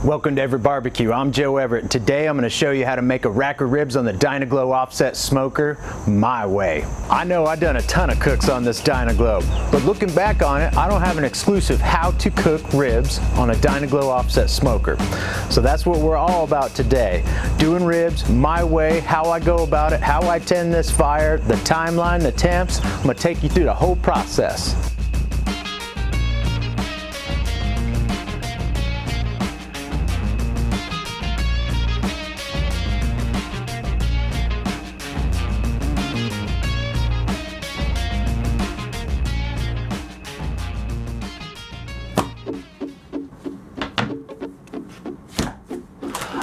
Welcome to Everett Barbecue. I'm Joe Everett, and today I'm going to show you how to make a rack of ribs on the Dyna Glo offset smoker my way. I know I've done a ton of cooks on this Dyna Glo, but looking back on it, I don't have an exclusive how to cook ribs on a Dyna Glo offset smoker. So that's what we're all about today. Doing ribs my way, how I go about it, how I tend this fire, the timeline, the temps. I'm going to take you through the whole process.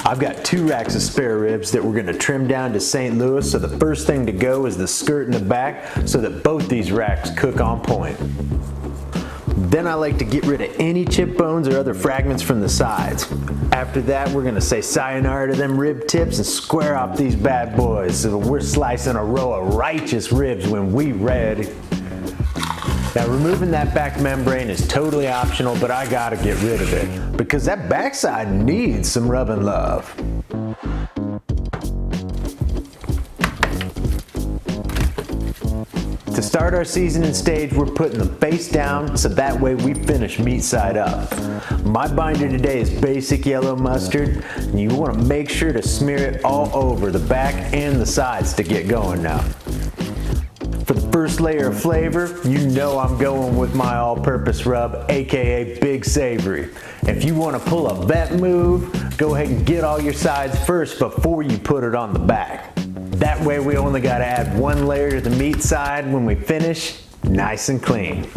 I've got 2 racks of spare ribs that we're going to trim down to St. Louis, so the first thing to go is the skirt in the back so that both these racks cook on point. Then I like to get rid of any chip bones or other fragments from the sides. After that, we're going to say sayonara to them rib tips and square off these bad boys so we're slicing a row of righteous ribs when we ready. Now removing that back membrane is totally optional, but I gotta get rid of it because that backside needs some rub and love. To start our seasoning stage, we're putting the face down so that way we finish meat side up. My binder today is basic yellow mustard, and you want to make sure to smear it all over the back and the sides to get going now. For the first layer of flavor, you know I'm going with my all-purpose rub, aka Big Savory. If you want to pull a vet move, go ahead and get all your sides first before you put it on the back. That way we only got to add 1 layer to the meat side when we finish, nice and clean.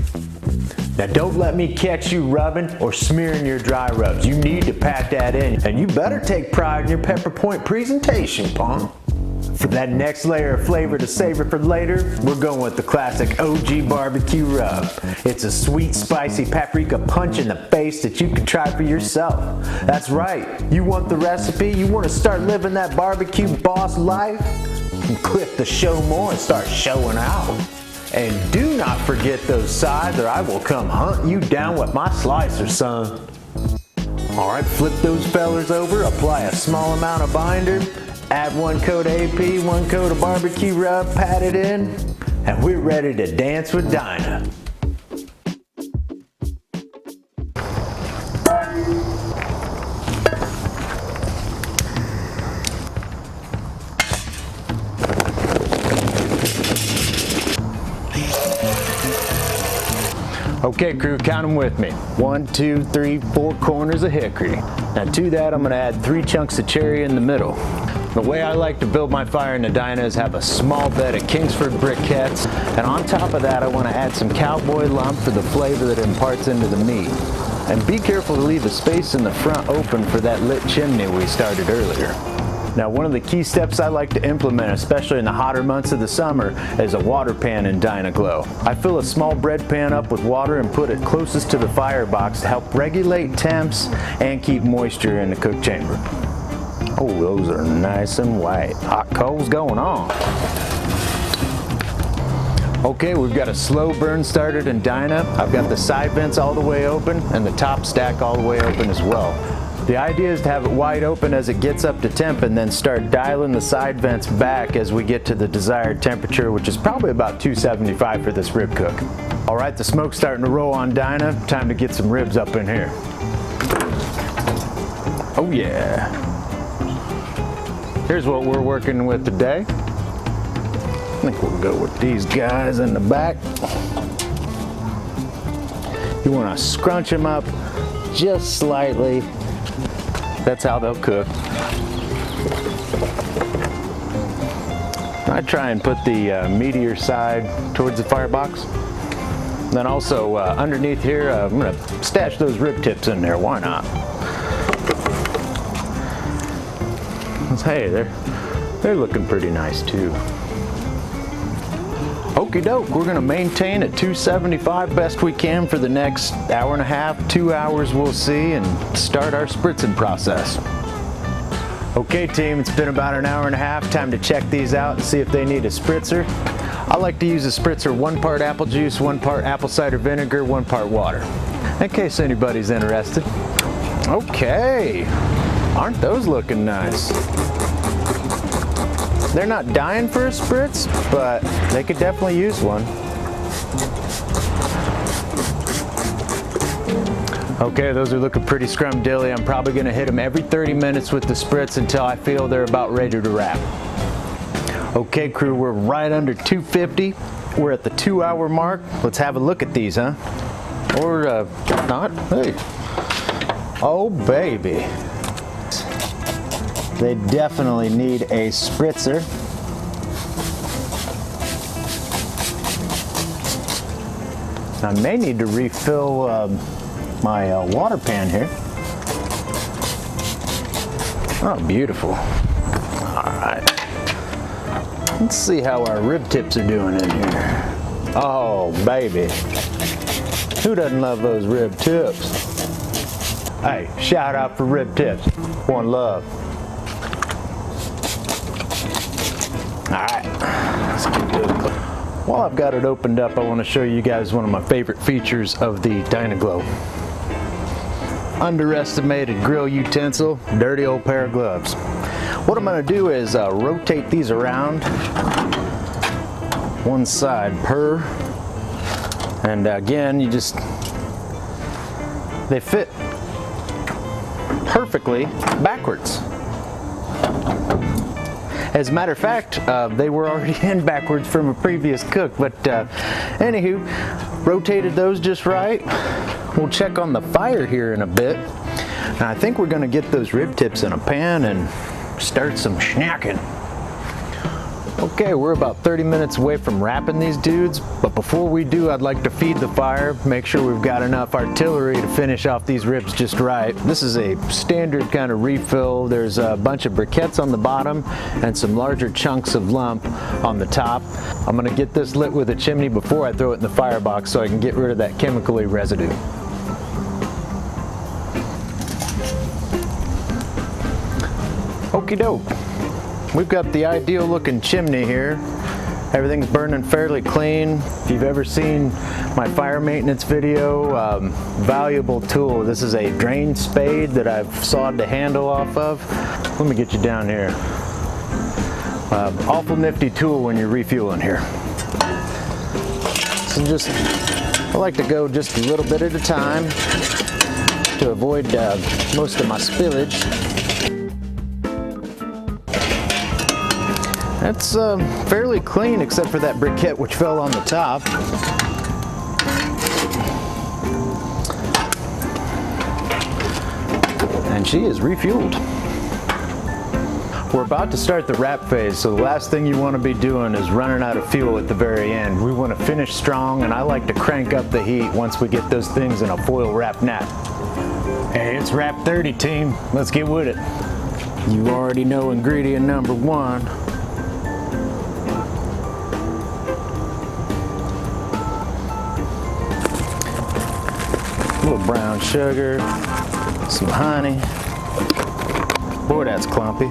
Now don't let me catch you rubbing or smearing your dry rubs. You need to pat that in, and you better take pride in your pepper point presentation, punk. For that next layer of flavor to savor for later, we're going with the classic OG barbecue rub. It's a sweet, spicy paprika punch in the face that you can try for yourself. That's right, you want the recipe, you want to start living that barbecue boss life? Click the show more and start showing out. And do not forget those sides or I will come hunt you down with my slicer, son. Alright, flip those fellers over, apply a small amount of binder, add 1 coat of AP, 1 coat of barbecue rub, pat it in, and we're ready to dance with Dyna. Okay crew, count them with me. 1, 2, 3, 4 corners of hickory. Now to that I'm going to add 3 chunks of cherry in the middle. The way I like to build my fire in the Dyna is have a small bed of Kingsford briquettes, and on top of that I want to add some cowboy lump for the flavor that imparts into the meat. And be careful to leave the space in the front open for that lit chimney we started earlier. Now one of the key steps I like to implement, especially in the hotter months of the summer, is a water pan in Dyna Glo. I fill a small bread pan up with water and put it closest to the firebox to help regulate temps and keep moisture in the cook chamber. Oh, those are nice and white. Hot coals going on. Okay, we've got a slow burn started in Dyna. I've got the side vents all the way open and the top stack all the way open as well. The idea is to have it wide open as it gets up to temp and then start dialing the side vents back as we get to the desired temperature, which is probably about 275 for this rib cook. All right, the smoke's starting to roll on Dyna. Time to get some ribs up in here. Oh yeah. Here's what we're working with today. I think we'll go with these guys in the back. You want to scrunch them up just slightly. That's how they'll cook. I try and put the meatier side towards the firebox. Then also underneath here, I'm going to stash those rib tips in there. Why not? Hey, they're looking pretty nice too. Okie doke, we're going to maintain at 275 best we can for the next hour and a half, 2 hours we'll see, and start our spritzing process. Okay team, it's been about an hour and a half. Time to check these out and see if they need a spritzer. I like to use a spritzer 1 part apple juice, 1 part apple cider vinegar, 1 part water. In case anybody's interested. Okay, aren't those looking nice? They're not dying for a spritz, but they could definitely use one. Okay, those are looking pretty scrumdiddly. I'm probably gonna hit them every 30 minutes with the spritz until I feel they're about ready to wrap. Okay, crew, we're right under 250. We're at the 2-hour mark. Let's have a look at these, huh? Or not. Hey. Oh, baby. They definitely need a spritzer. I may need to refill my water pan here. Oh, beautiful. All right. Let's see how our rib tips are doing in here. Oh, baby. Who doesn't love those rib tips? Hey, shout out for rib tips. One love. All right, let's get good. While I've got it opened up, I want to show you guys one of my favorite features of the Dyna Glo. Underestimated grill utensil, dirty old pair of gloves. What I'm going to do is rotate these around one side per, and again, they fit perfectly backwards. As a matter of fact, they were already in backwards from a previous cook, but anywho, rotated those just right. We'll check on the fire here in a bit. And I think we're gonna get those rib tips in a pan and start some snacking. Okay, we're about 30 minutes away from wrapping these dudes, but before we do, I'd like to feed the fire, make sure we've got enough artillery to finish off these ribs just right. This is a standard kind of refill. There's a bunch of briquettes on the bottom and some larger chunks of lump on the top. I'm gonna get this lit with a chimney before I throw it in the firebox so I can get rid of that chemically residue. Okie doke. We've got the ideal looking chimney here. Everything's burning fairly clean. If you've ever seen my fire maintenance video, valuable tool. This is a drain spade that I've sawed the handle off of. Let me get you down here. Awful nifty tool when you're refueling here. So I like to go just a little bit at a time to avoid most of my spillage. That's fairly clean except for that briquette which fell on the top. And she is refueled. We're about to start the wrap phase, so the last thing you want to be doing is running out of fuel at the very end. We want to finish strong, and I like to crank up the heat once we get those things in a foil wrap nap. Hey, it's wrap 30, team. Let's get with it. You already know ingredient number 1. A little brown sugar, some honey. Boy, that's clumpy.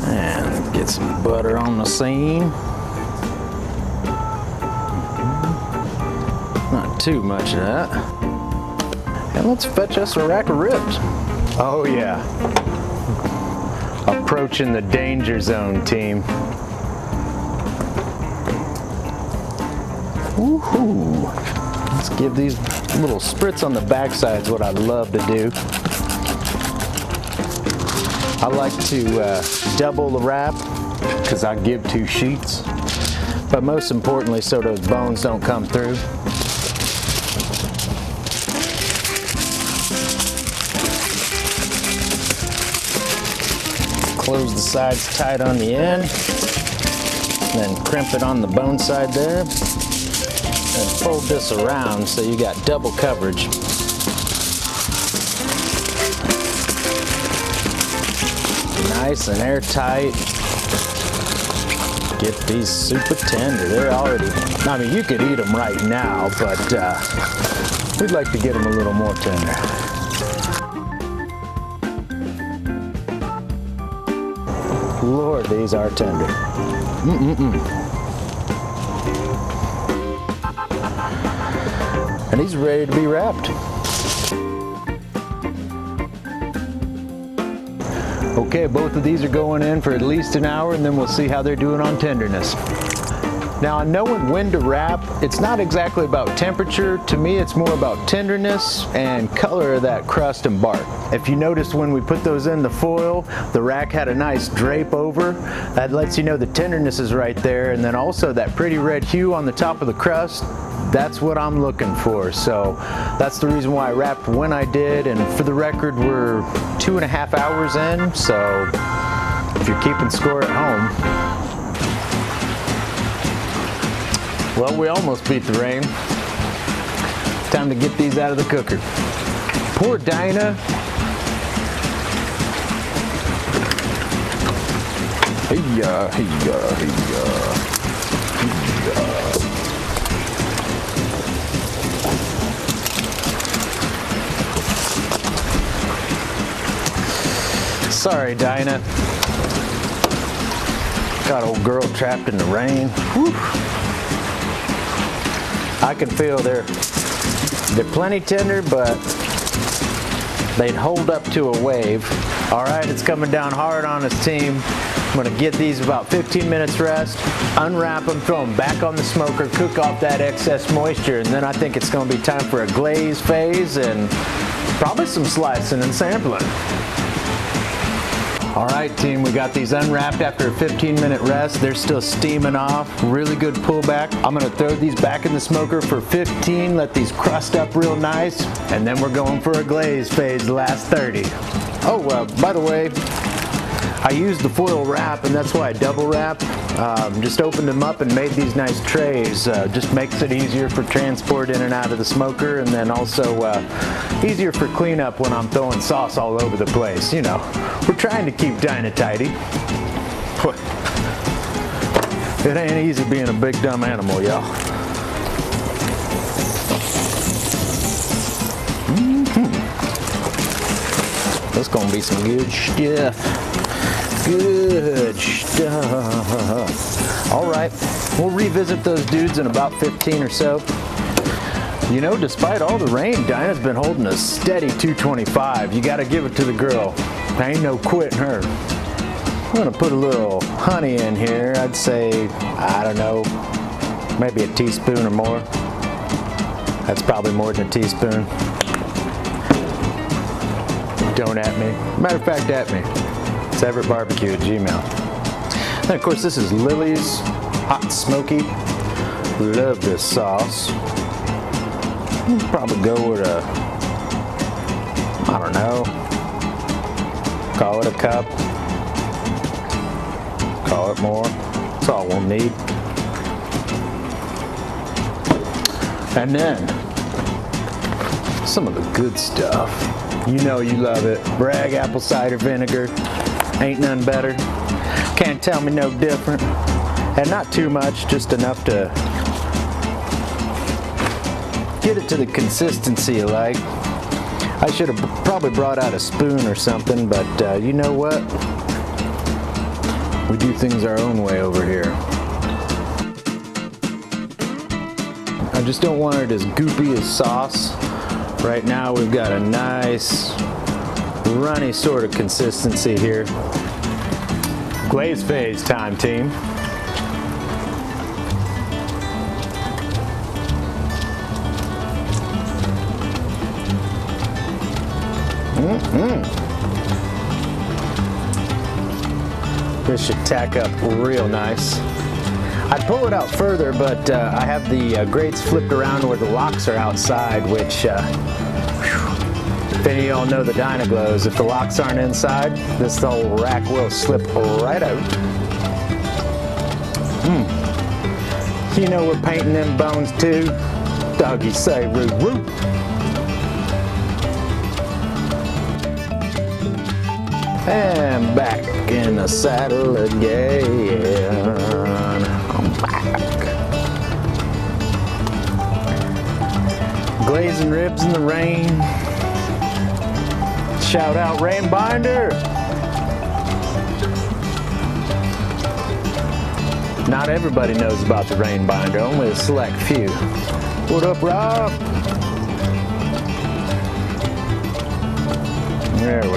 And get some butter on the seam. Not too much of that. And let's fetch us a rack of ribs. Oh yeah. Approaching the danger zone, team. Woohoo! Let's give these little spritz on the backside is what I love to do. I like to double the wrap because I give 2 sheets, but most importantly so those bones don't come through. Close the sides tight on the end, then crimp it on the bone side there. And fold this around so you got double coverage. Nice and airtight. Get these super tender. They're already, I mean, you could eat them right now, but we'd like to get them a little more tender. Lord, these are tender. and he's ready to be wrapped. Okay, both of these are going in for at least an hour, and then we'll see how they're doing on tenderness. Now, knowing when to wrap, it's not exactly about temperature. To me, it's more about tenderness and color of that crust and bark. If you noticed when we put those in the foil, the rack had a nice drape over. That lets you know the tenderness is right there, and then also that pretty red hue on the top of the crust. That's what I'm looking for. So that's the reason why I wrapped when I did, and for the record, we're 2.5 hours in, so if you're keeping score at home. Well, we almost beat the rain. Time to get these out of the cooker. Poor Dyna. Hey-ya, hey-ya, hey-ya, hey-ya. Sorry, Dyna. Got old girl trapped in the rain. Whew. I can feel they're plenty tender, but they'd hold up to a wave. All right, it's coming down hard on us, team. I'm gonna get these about 15 minutes rest, unwrap them, throw them back on the smoker, cook off that excess moisture, and then I think it's gonna be time for a glaze phase and probably some slicing and sampling. All right, team, we got these unwrapped after a 15-minute rest. They're still steaming off, really good pullback. I'm gonna throw these back in the smoker for 15, let these crust up real nice, and then we're going for a glaze phase the last 30. Oh, by the way, I used the foil wrap, and that's why I double wrap. Just opened them up and made these nice trays. Just makes it easier for transport in and out of the smoker, and then also easier for cleanup when I'm throwing sauce all over the place. You know, we're trying to keep Dyna tidy. It ain't easy being a big dumb animal, y'all. That's gonna be some good stuff. Good stuff. All right, we'll revisit those dudes in about 15 or so. You know, despite all the rain, Dyna's been holding a steady 225. You gotta give it to the girl. Ain't no quitting her. I'm gonna put a little honey in here. I'd say, I don't know, maybe a teaspoon or more. That's probably more than a teaspoon. Don't at me. Matter of fact, at me. It's Everett Barbecue at Gmail. And of course, this is Lily's Hot and Smoky. Love this sauce. Probably go with a, I don't know, call it a cup, call it more. That's all we'll need. And then, some of the good stuff. You know you love it. Bragg apple cider vinegar. Ain't none better. Can't tell me no different. And not too much, just enough to get it to the consistency you like. I should have probably brought out a spoon or something, but you know what? We do things our own way over here. I just don't want it as goopy as sauce. Right now we've got a nice runny sort of consistency here. Glaze phase time, team. This should tack up real nice. I'd pull it out further, but I have the grates flipped around where the locks are outside, which if any of y'all know the Dyna Glos, if the locks aren't inside, this whole rack will slip right out. You know we're painting them bones too. Doggy say woo woo. And back in the saddle again. I'm back. Glazing ribs in the rain. Shout out Rain Binder. Not everybody knows about the Rain Binder, only a select few. What up, Rob?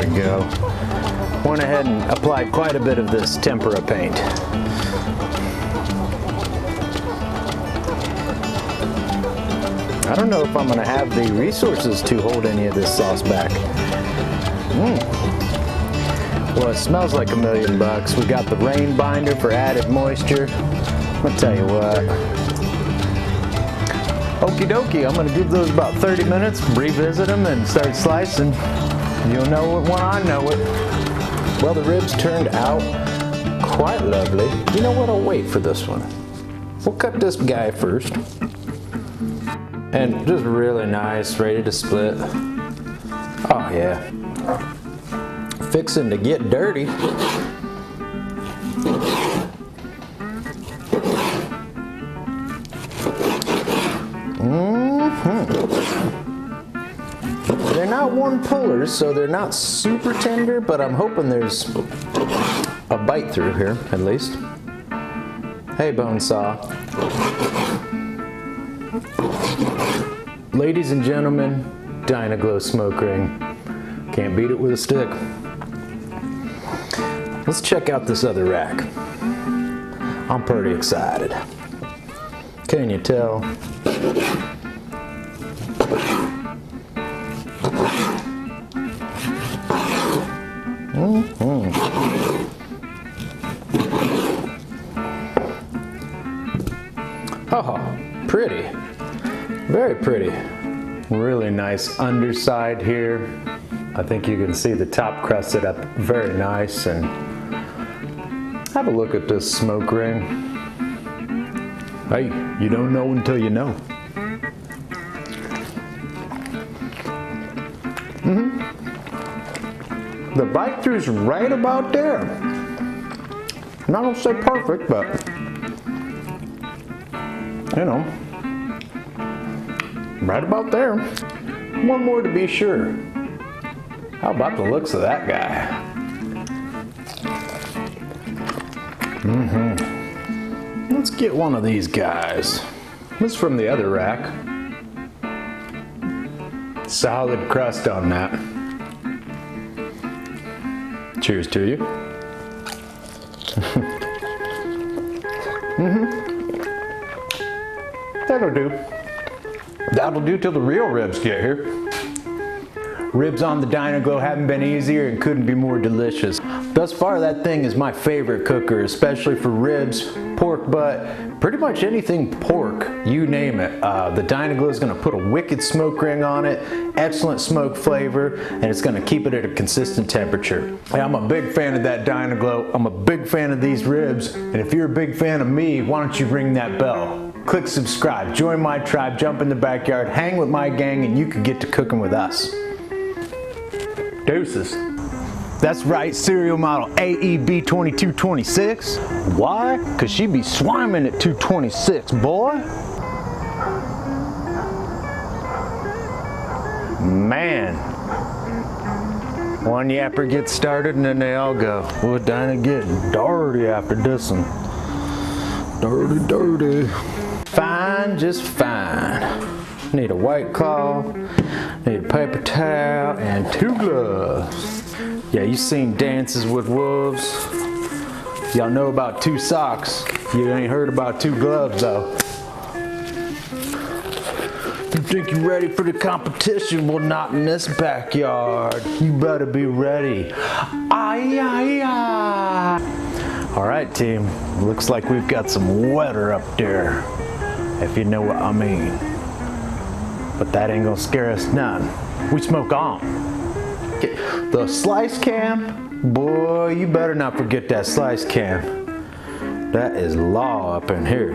we go. Went ahead and applied quite a bit of this tempera paint. I don't know if I'm gonna have the resources to hold any of this sauce back. Well, it smells like $1,000,000. We got the rain binder for added moisture. I'll tell you what. Okie dokie, I'm gonna give those about 30 minutes, revisit them and start slicing. You'll know it when I know it. Well, the ribs turned out quite lovely. You know what, I'll wait for this one. We'll cut this guy first. And just really nice, ready to split. Oh yeah. Fixing to get dirty. They're not one pullers, so they're not super tender, but I'm hoping there's a bite through here, at least. Hey, bone saw. Ladies and gentlemen, Dyna Glo smoke ring. Can't beat it with a stick. Let's check out this other rack. I'm pretty excited. Can you tell? Oh, pretty. Very pretty. Really nice underside here. I think you can see the top crusted up very nice. And have a look at this smoke ring. Hey, you don't know until you know. The bite through's right about there. Not gonna say perfect, but you know, right about there. One more to be sure. How about the looks of that guy? Let's get one of these guys. This is from the other rack. Solid crust on that. Cheers to you. That'll do. That'll do till the real ribs get here. Ribs on the Dyna Glo haven't been easier and couldn't be more delicious. Thus far, that thing is my favorite cooker, especially for ribs, pork butt, pretty much anything pork, you name it. The Dyna Glo is gonna put a wicked smoke ring on it, excellent smoke flavor, and it's gonna keep it at a consistent temperature. Hey, I'm a big fan of that Dyna Glo. I'm a big fan of these ribs, and if you're a big fan of me, why don't you ring that bell? Click subscribe, join my tribe, jump in the backyard, hang with my gang, and you can get to cooking with us. Deuces. That's right, serial model AEB2226. Why? Cause she be swimming at 226, boy. Man. One yapper gets started and then they all go. Well, Dyna getting dirty after this one. Dirty, dirty. Fine, just fine. Need a white cloth, need a paper towel, and 2 gloves. Yeah, you seen Dances with Wolves. Y'all know about 2 socks. You ain't heard about 2 gloves though. You think you're ready for the competition? Well, not in this backyard. You better be ready. Aye, aye, aye. All right, team. Looks like we've got some weather up there, if you know what I mean. But that ain't gonna scare us none. We smoke on. The slice cam, boy, you better not forget that slice cam. That is law up in here.